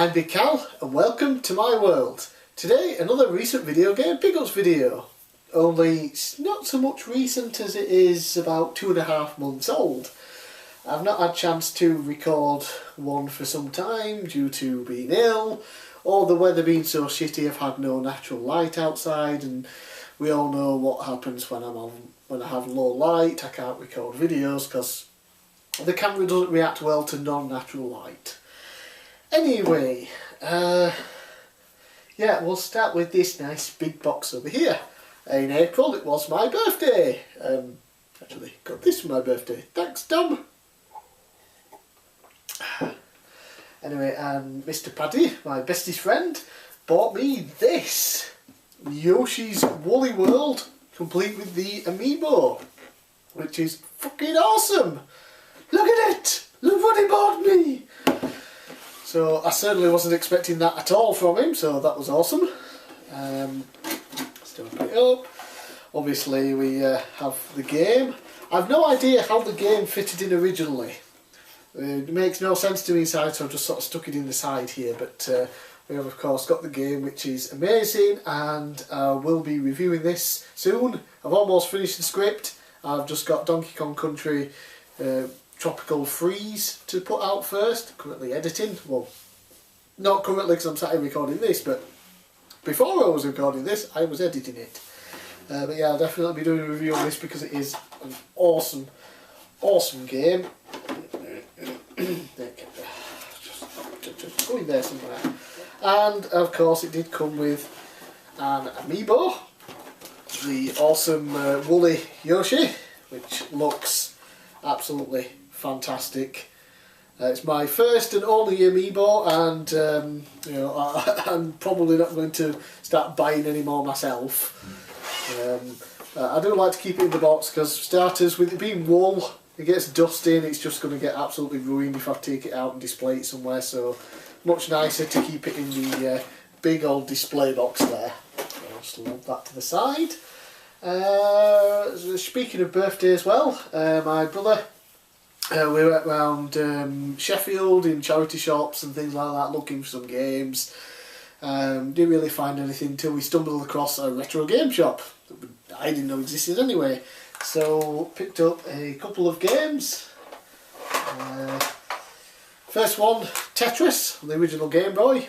I'm bigcal and welcome to my world. Today another recent video game pickups video. Only it's not so much recent as it is about 2.5 months old. I've not had a chance to record one for some time due to being ill or the weather being so shitty. I've had no natural light outside, and we all know what happens when I have low light. I can't record videos because the camera doesn't react well to non-natural light. Anyway, yeah, we'll start with this nice big box over here. In April it was my birthday. Actually got this for my birthday. Thanks, Dom. Anyway, and Mr. Paddy, my bestest friend, bought me this. Yoshi's Woolly World, complete with the amiibo, which is fucking awesome. Look at it! Look what he bought me! So I certainly wasn't expecting that at all from him, so that was awesome. Let's open it up. Obviously we have the game. I've no idea how the game fitted in originally. It makes no sense to me inside, so I've just sort of stuck it in the side here, but we have of course got the game, which is amazing, and we'll be reviewing this soon. I've almost finished the script. I've just got Donkey Kong Country Tropical Freeze to put out first. Currently editing. Well, not currently because I'm sat here recording this, but before I was recording this I was editing it. But yeah, I'll definitely be doing a review on this because it is an awesome game. Just go in there somewhere. And of course it did come with an amiibo, the awesome woolly Yoshi, which looks absolutely fantastic. It's my first and only amiibo, and you know, I'm probably not going to start buying any more myself. I do like to keep it in the box because, for starters, with it being wool, it gets dusty and it's just going to get absolutely ruined if I take it out and display it somewhere, so much nicer to keep it in the big old display box there. I'll just load that to the side. Speaking of birthday as well, my brother, we went round Sheffield in charity shops and things like that looking for some games. Didn't really find anything until we stumbled across a retro game shop that I didn't know existed anyway. So picked up a couple of games. First one, Tetris, the original Game Boy.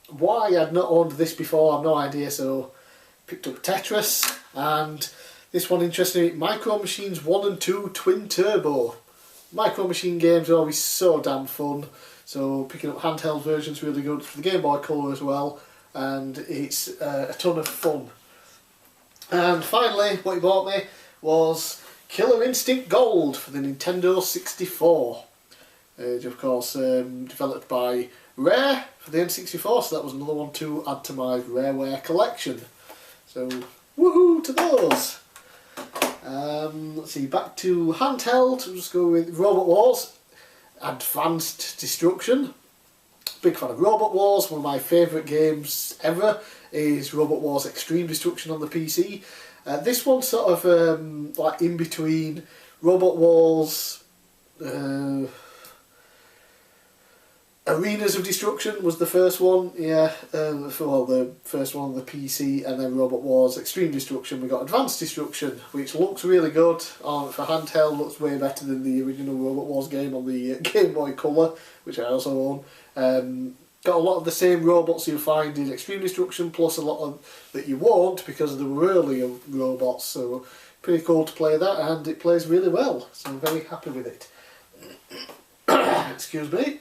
Why I'd not owned this before, I've no idea, so picked up Tetris. And this one, interestingly, Micro Machines 1 and 2 Twin Turbo. Micro Machine games are always so damn fun, so picking up handheld versions really good for the Game Boy Color as well, and it's a ton of fun. And finally, what he bought me was Killer Instinct Gold for the Nintendo 64. Of course, developed by Rare for the N64, so that was another one to add to my Rareware collection. So, woohoo to those! Let's see, back to handheld, we'll just go with Robot Wars Advanced Destruction. Big fan of Robot Wars, one of my favourite games ever is Robot Wars Extreme Destruction on the PC. This one's sort of like in between Robot Wars, Arenas of Destruction was the first one, yeah, well, the first one on the PC, and then Robot Wars Extreme Destruction. We got Advanced Destruction, which looks really good for handheld, looks way better than the original Robot Wars game on the Game Boy Color, which I also own. Got a lot of the same robots you'll find in Extreme Destruction, plus a lot of that you won't because they were earlier robots, so pretty cool to play that, and it plays really well, so I'm very happy with it. Excuse me.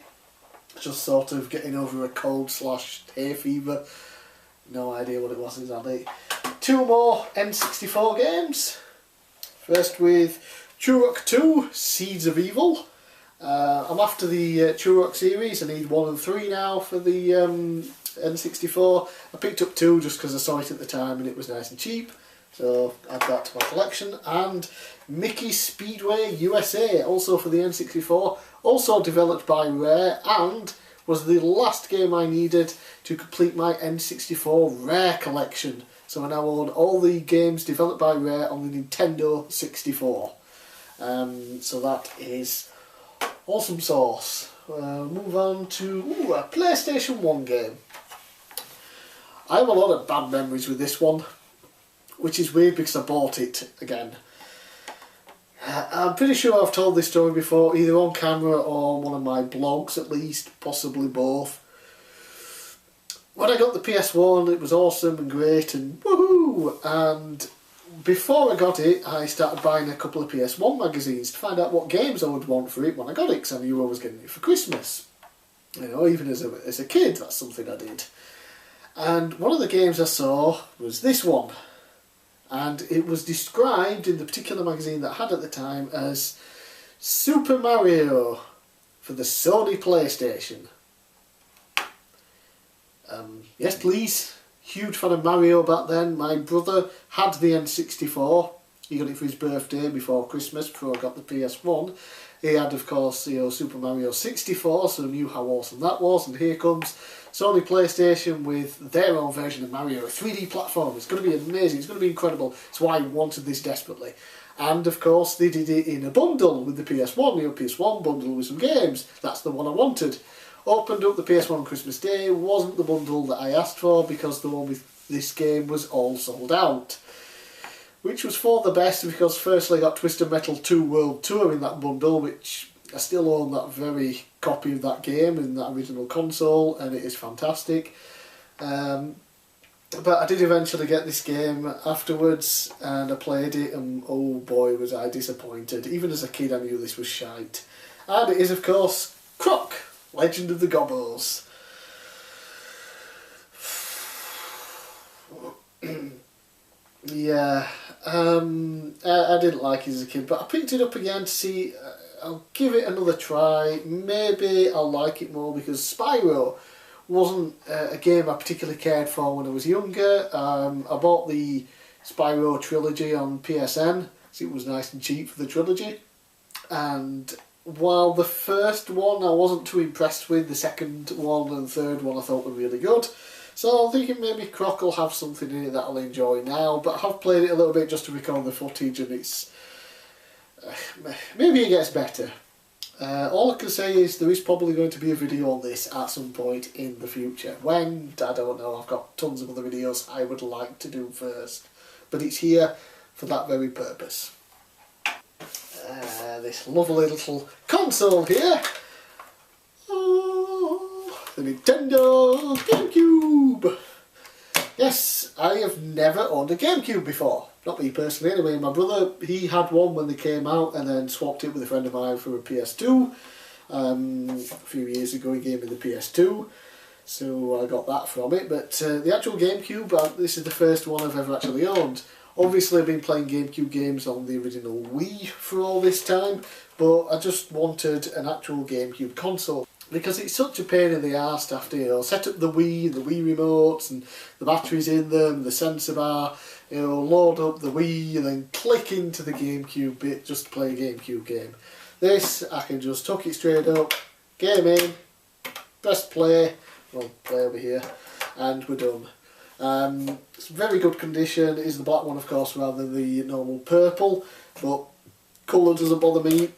Just sort of getting over a cold / hay fever. No idea what it was exactly. Two more N64 games. First with Turok 2 Seeds of Evil. I'm after the Turok series. I need 1 and 3 now for the N64. I picked up 2 just because I saw it at the time and it was nice and cheap. So add that to my collection. And Mickey Speedway USA, also for the N64. Also developed by Rare, and was the last game I needed to complete my N64 Rare collection. So I now own all the games developed by Rare on the Nintendo 64. So that is awesome sauce. move on to a PlayStation 1 game. I have a lot of bad memories with this one, which is weird because I bought it again. I'm pretty sure I've told this story before, either on camera or on one of my blogs at least, possibly both. When I got the PS1 it was awesome and great and woohoo, and before I got it I started buying a couple of PS1 magazines to find out what games I would want for it when I got it, because I knew I was getting it for Christmas. You know, even as a kid that's something I did. And one of the games I saw was this one. And it was described in the particular magazine that I had at the time as Super Mario for the Sony PlayStation. Yes please, huge fan of Mario back then. My brother had the N64, he got it for his birthday before Christmas, before I got the PS1. He had of course, you know, Super Mario 64, so knew how awesome that was, and here comes Sony PlayStation with their own version of Mario, a 3D platform. It's going to be amazing, it's going to be incredible. That's why I wanted this desperately. And of course they did it in a bundle with the PS1, you know, PS1 bundle with some games. That's the one I wanted. Opened up the PS1 on Christmas Day, wasn't the bundle that I asked for because the one with this game was all sold out. Which was for the best because firstly I got Twisted Metal 2 World Tour in that bundle, which I still own that very copy of that game in that original console, and it is fantastic. But I did eventually get this game afterwards, and I played it, and oh boy was I disappointed. Even as a kid I knew this was shite. And it is of course Croc, Legend of the Gobbos. Yeah, I didn't like it as a kid, but I picked it up again to see. I'll give it another try. Maybe I'll like it more because Spyro wasn't a game I particularly cared for when I was younger. I bought the Spyro trilogy on PSN, so it was nice and cheap for the trilogy. And while the first one I wasn't too impressed with, the second one and third one I thought were really good. So I'm thinking maybe Croc will have something in it that I'll enjoy now, but I have played it a little bit just to record the footage, and it's... maybe it gets better. All I can say is there is probably going to be a video on this at some point in the future. When? I don't know. I've got tons of other videos I would like to do first. But it's here for that very purpose. This lovely little console here. The Nintendo GameCube! Yes, I have never owned a GameCube before. Not me personally anyway. My brother, he had one when they came out and then swapped it with a friend of mine for a PS2. A few years ago he gave me the PS2, so I got that from it. But the actual GameCube, this is the first one I've ever actually owned. Obviously I've been playing GameCube games on the original Wii for all this time, but I just wanted an actual GameCube console. Because it's such a pain in the arse to have to, you know, set up the Wii, the Wii remotes and the batteries in them, the sensor bar, you know, load up the Wii and then click into the GameCube bit just to play a GameCube game. This, I can just tuck it straight up, game in, press play, well, play over here, and we're done. It's very good condition. It is the black one of course rather than the normal purple, but colour doesn't bother me.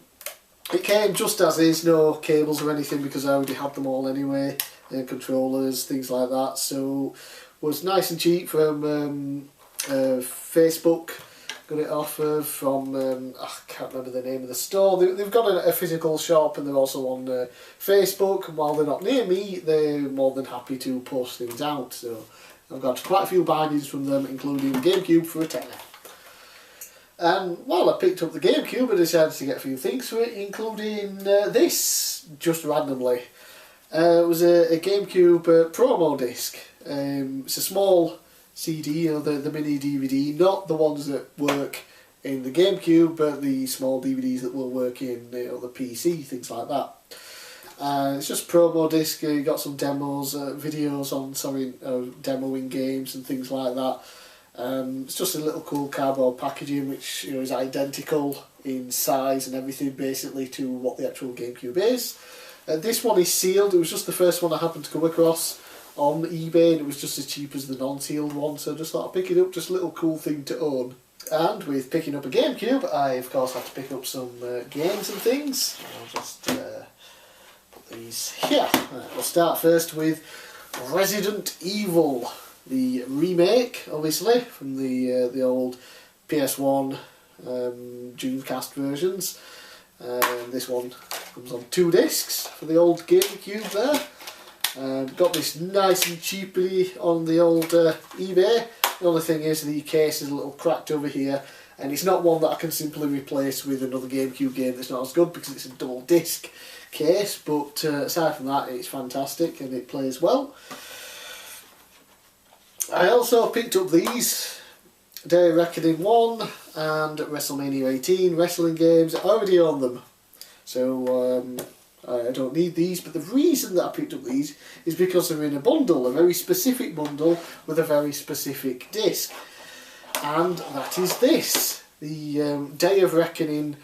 It came just as is, no cables or anything because I already had them all anyway, and controllers, things like that, so was nice and cheap from Facebook, got it off of from, I can't remember the name of the store. They've got a physical shop and they're also on Facebook, and while they're not near me they're more than happy to post things out, so I've got quite a few bargains from them, including the GameCube for a tenner. And while I picked up the GameCube I decided to get a few things for it, including this, just randomly. It was a GameCube promo disc. It's a small CD, you know, the mini DVD, not the ones that work in the GameCube, but the small DVDs that will work in, you know, the PC, things like that. It's just a promo disc, you got some demos, videos on, demoing games and things like that. It's just a little cool cardboard packaging which, you know, is identical in size and everything basically to what the actual GameCube is. This one is sealed. It was just the first one I happened to come across on eBay and it was just as cheap as the non-sealed one, so I just thought I'd pick it up, just a little cool thing to own. And with picking up a GameCube I of course had to pick up some games and things. I'll just put these here. We'll start first with Resident Evil, the remake, obviously, from the old PS1 Dreamcast versions. This one comes on 2 discs for the old GameCube there. Got this nice and cheaply on the old eBay. The only thing is the case is a little cracked over here, and it's not one that I can simply replace with another GameCube game that's not as good because it's a double disc case, but aside from that it's fantastic and it plays well. I also picked up these Day of Reckoning 1 and WrestleMania 18 wrestling games. I already own them, so I don't need these, but the reason that I picked up these is because they're in a bundle, a very specific bundle with a very specific disc, and that is this, the Day of Reckoning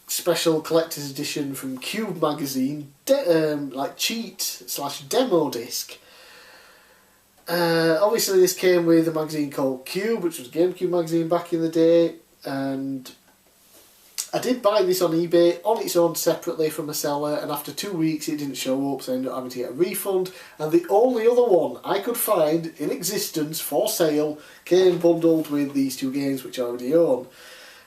special collector's edition from Cube magazine, like cheat/demo disc. Obviously this came with a magazine called Cube, which was a GameCube magazine back in the day, and I did buy this on eBay on its own separately from a seller, and after 2 weeks it didn't show up, so I ended up having to get a refund, and the only other one I could find in existence for sale came bundled with these 2 games which I already own.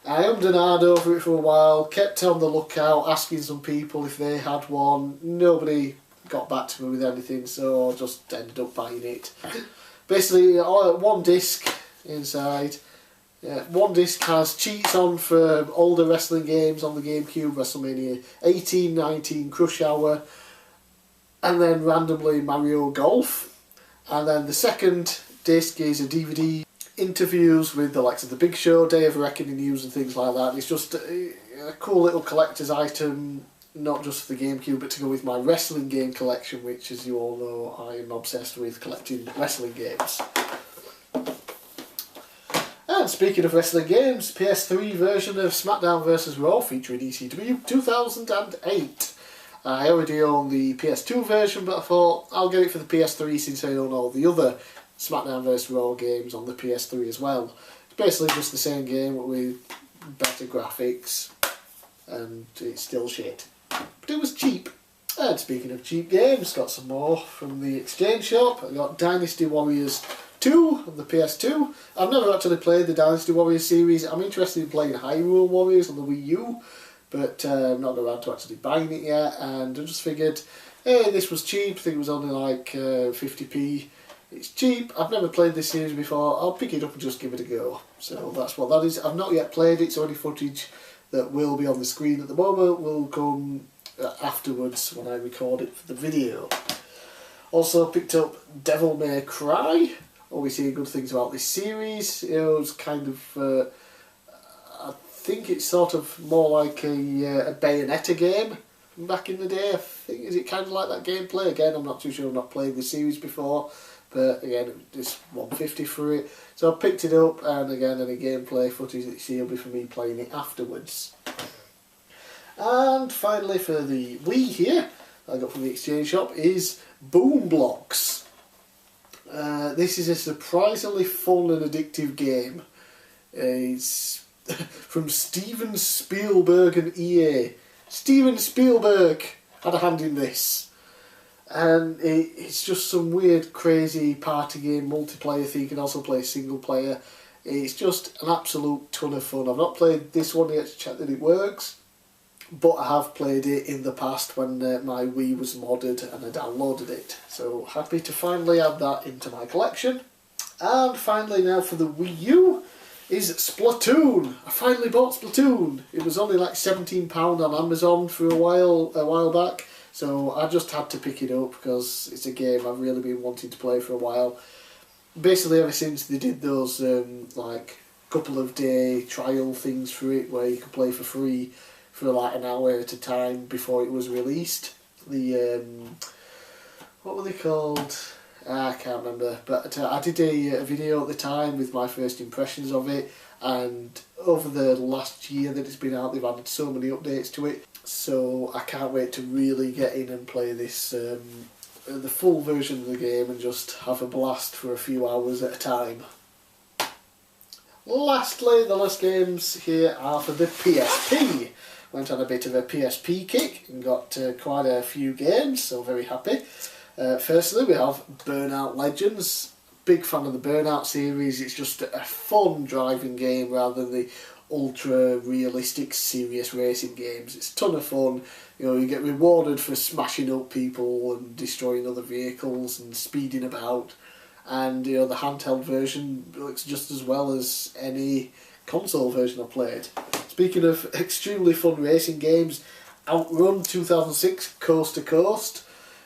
I ummed and ahed over it for a while, kept on the lookout, asking some people if they had one. Nobody got back to me with anything, so I just ended up buying it. Basically, 1 disc inside. Yeah, 1 disc has cheats on for older wrestling games on the GameCube, WrestleMania 18, 19, Crush Hour, and then randomly Mario Golf. And then the second disc is a DVD, interviews with the likes of The Big Show, Day of Reckoning news and things like that. It's just a cool little collector's item, not just for the GameCube, but to go with my wrestling game collection, which, as you all know, I am obsessed with collecting wrestling games. And speaking of wrestling games, PS3 version of SmackDown vs Raw featuring ECW 2008. I already own the PS2 version, but I thought I'll get it for the PS3 since I own all the other SmackDown vs Raw games on the PS3 as well. It's basically just the same game but with better graphics, and it's still shit. But it was cheap. And speaking of cheap games, got some more from the exchange shop. I got Dynasty Warriors 2 on the PS2. I've never actually played the Dynasty Warriors series. I'm interested in playing Hyrule Warriors on the Wii U, but I'm not around to actually buying it yet, and I just figured, hey, this was cheap. I think it was only like 50p. It's cheap. I've never played this series before. I'll pick it up and just give it a go. So that's what that is. I've not yet played it, so any footage that will be on the screen at the moment will come afterwards when I record it for the video. Also picked up Devil May Cry. Always hear good things about this series. You know, it's kind of, I think it's sort of more like a Bayonetta game from back in the day. I think, is it kind of like that gameplay? Again, I'm not too sure, I've not played this series before, but again, it's 150 for it. So I picked it up, and again, any gameplay footage that you see will be for me playing it afterwards. And finally for the Wii here, I got from the exchange shop, is Boom Blocks. This is a surprisingly fun and addictive game. It's from Steven Spielberg and EA. Steven Spielberg had a hand in this. And it's just some weird, crazy party game, multiplayer thing. You can also play single player. It's just an absolute ton of fun. I've not played this one yet to check that it works, but I have played it in the past when my Wii was modded and I downloaded it. So happy to finally add that into my collection. And finally now for the Wii U is Splatoon. I finally bought Splatoon. It was only like £17 on Amazon for a while back. So I just had to pick it up because it's a game I've really been wanting to play for a while. Basically ever since they did those like couple of day trial things for it where you could play for free for like an hour at a time before it was released. The what were they called? I can't remember, but I did a video at the time with my first impressions of it, and over the last year that it's been out they've added so many updates to it, so I can't wait to really get in and play this the full version of the game and just have a blast for a few hours at a time. Lastly, the last games here are for the PSP. went on a bit of a PSP kick and got quite a few games, so very happy. Firstly, we have Burnout Legends. Big fan of the Burnout series. It's just a fun driving game rather than the ultra realistic serious racing games. It's a ton of fun. You know, you get rewarded for smashing up people and destroying other vehicles and speeding about. And you know, the handheld version looks just as well as any console version I've played. Speaking of extremely fun racing games, Outrun 2006 Coast to Coast.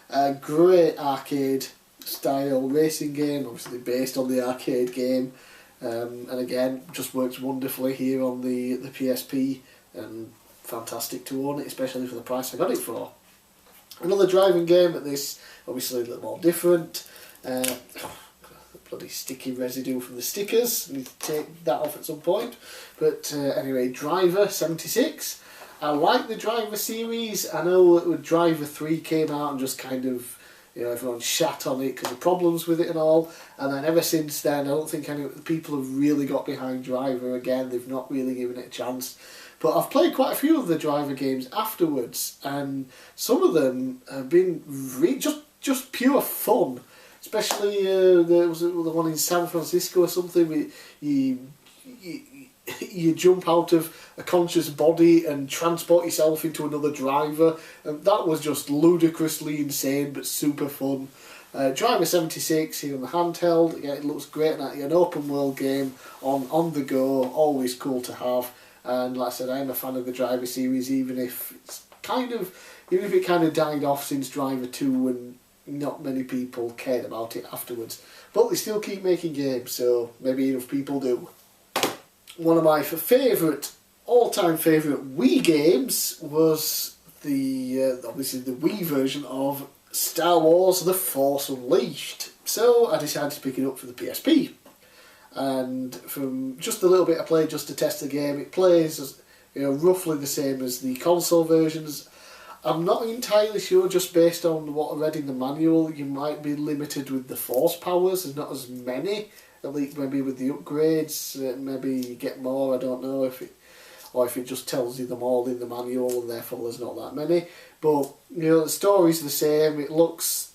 A great arcade style racing game, obviously based on the arcade game. And again, just works wonderfully here on the PSP, and fantastic to own it, especially for the price I got it for. Another driving game, but this obviously a little more different. Bloody sticky residue from the stickers, I need to take that off at some point. But anyway, Driver 76. I like the Driver series. I know that Driver 3 came out and just kind of, you know, everyone shat on it because of problems with it and all. And then ever since then, I don't think any people have really got behind Driver again. They've not really given it a chance. But I've played quite a few of the Driver games afterwards, and some of them have been just pure fun. Especially there was the one in San Francisco or something where you jump out of a conscious body and transport yourself into another driver, and that was just ludicrously insane but super fun. Driver 76 here on the handheld. Again, it looks great, and an open world game on the go, always cool to have. And like I said, I'm a fan of the Driver series, even if it kind of died off since Driver 2 and not many people cared about it afterwards. But they still keep making games, so maybe enough people do. One of my all-time favourite Wii games was obviously the Wii version of Star Wars The Force Unleashed. So I decided to pick it up for the PSP. And from just a little bit I played just to test the game, it plays roughly the same as the console versions. I'm not entirely sure, just based on what I read in the manual, you might be limited with the force powers. There's not as many, at least maybe with the upgrades, maybe you get more, I don't know, if it just tells you them all in the manual and therefore there's not that many. But, the story's the same, it looks,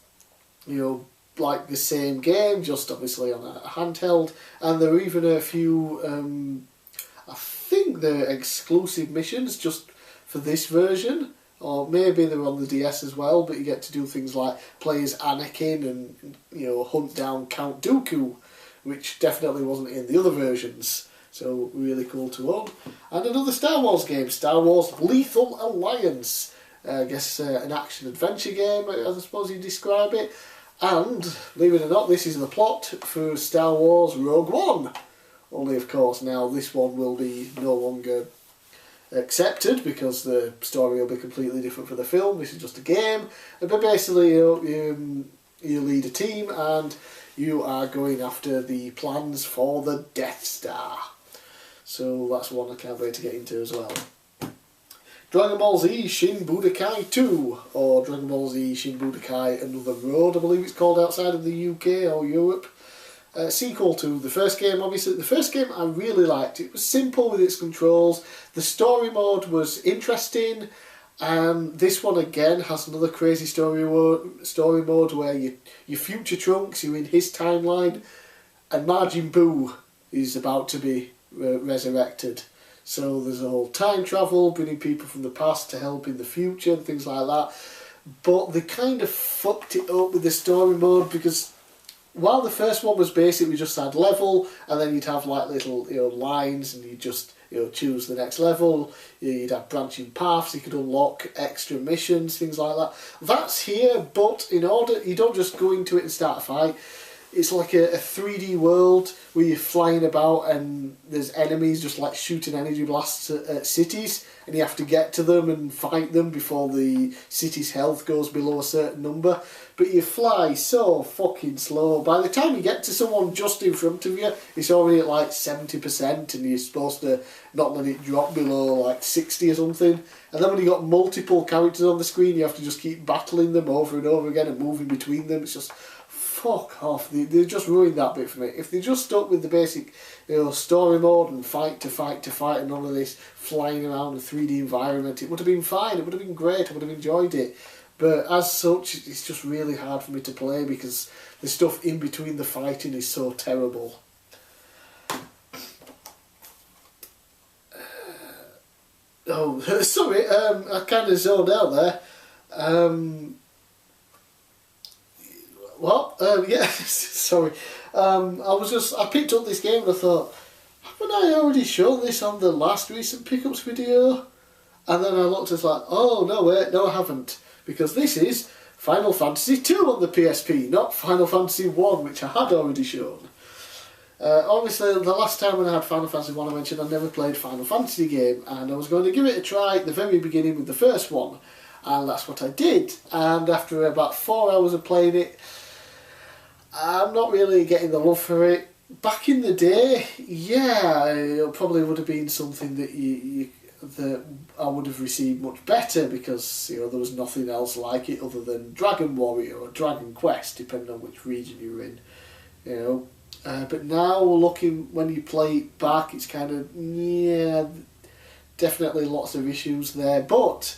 like the same game, just obviously on a handheld, and there are even a few, I think they're exclusive missions just for this version. Or maybe they're on the DS as well, but you get to do things like play as Anakin and hunt down Count Dooku, which definitely wasn't in the other versions. So really cool to own. And another Star Wars game, Star Wars Lethal Alliance. I guess an action adventure game, I suppose you describe it. And believe it or not, this is the plot for Star Wars Rogue One. Only of course now this one will be no longer accepted because the story will be completely different for the film. This is just a game, but basically you lead a team and you are going after the plans for the Death Star. So that's one I can't wait to get into as well. Dragon Ball Z Shin Budokai 2, or Dragon Ball Z Shin Budokai Another Road, I believe it's called outside of the UK or Europe. Sequel to the first game, obviously. The first game I really liked. It was simple with its controls. The story mode was interesting. This one again has another crazy story mode where you future Trunks, you're in his timeline, and Majin Buu is about to be resurrected. So there's a whole time travel, bringing people from the past to help in the future and things like that. But they kind of fucked it up with the story mode, because while the first one was basic, we just had level, and then you'd have like little lines, and you'd just choose the next level. You'd have branching paths, you could unlock extra missions, things like that. That's here, but in order, you don't just go into it and start a fight. It's like a 3D world where you're flying about and there's enemies just like shooting energy blasts at cities, and you have to get to them and fight them before the city's health goes below a certain number. But you fly so fucking slow. By the time you get to someone just in front of you, it's already at like 70%, and you're supposed to not let it drop below like 60 or something. And then when you've got multiple characters on the screen, you have to just keep battling them over and over again and moving between them. It's just fuck off. They just ruined that bit for me. If they just stuck with the basic, story mode and fight to fight to fight and none of this flying around a 3D environment, it would have been fine. It would have been great. I would have enjoyed it. But as such, it's just really hard for me to play because the stuff in between the fighting is so terrible. Oh, sorry, I kind of zoned out there. What? Yeah, sorry. I picked up this game and I thought, haven't I already shown this on the last recent pickups video? And then I looked and was like, oh, no, wait, no, I haven't. Because this is Final Fantasy 2 on the PSP, not Final Fantasy 1, which I had already shown. Obviously, the last time when I had Final Fantasy 1, I mentioned I never played Final Fantasy game, and I was going to give it a try at the very beginning with the first one, and that's what I did. And after about 4 hours of playing it, I'm not really getting the love for it. Back in the day, yeah, it probably would have been something that I would have received much better because there was nothing else like it other than Dragon Warrior or Dragon Quest, depending on which region you're in. But now looking when you play it back, it's kind of definitely lots of issues there. But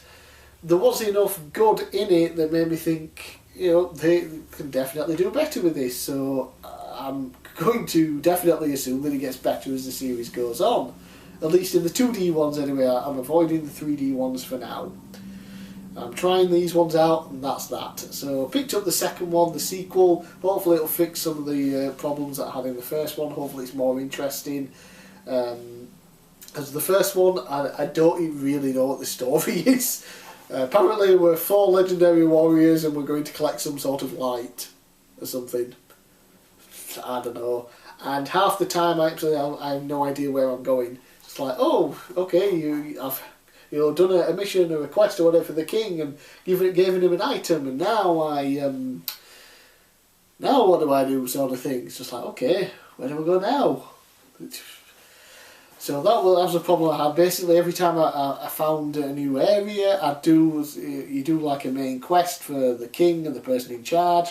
there was enough good in it that made me think they can definitely do better with this. So I'm going to definitely assume that it gets better as the series goes on. At least in the 2D ones anyway. I'm avoiding the 3D ones for now. I'm trying these ones out and that's that. So I picked up the second one, the sequel. Hopefully it'll fix some of the problems that I had in the first one. Hopefully it's more interesting. As the first one, I don't really know what the story is. Apparently we're 4 legendary warriors and we're going to collect some sort of light or something. I don't know. And half the time I have no idea where I'm going. It's like, oh, okay, I've done a mission or a quest or whatever for the king and given him an item, and now what do I do, sort of thing. It's just like, okay, where do I go now? So that was a problem I had. Basically, every time I found a new area, you do like a main quest for the king and the person in charge,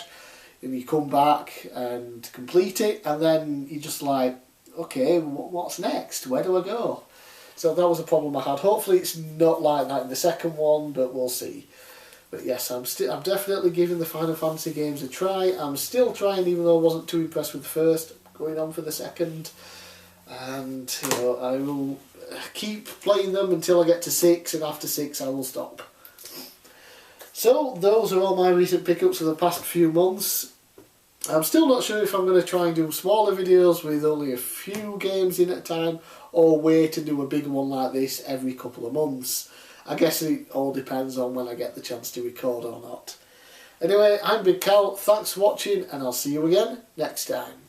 and you come back and complete it, and then you're just like, okay, what's next? Where do I go? So that was a problem I had. Hopefully it's not like that in the second one, but we'll see. But yes, I'm definitely giving the Final Fantasy games a try. I'm still trying, even though I wasn't too impressed with the first, going on for the second. And I will keep playing them until I get to 6, and after 6 I will stop. So those are all my recent pickups for the past few months. I'm still not sure if I'm going to try and do smaller videos with only a few games in at a time, or wait and do a bigger one like this every couple of months. I guess it all depends on when I get the chance to record or not. Anyway, I'm bigcal, thanks for watching, and I'll see you again next time.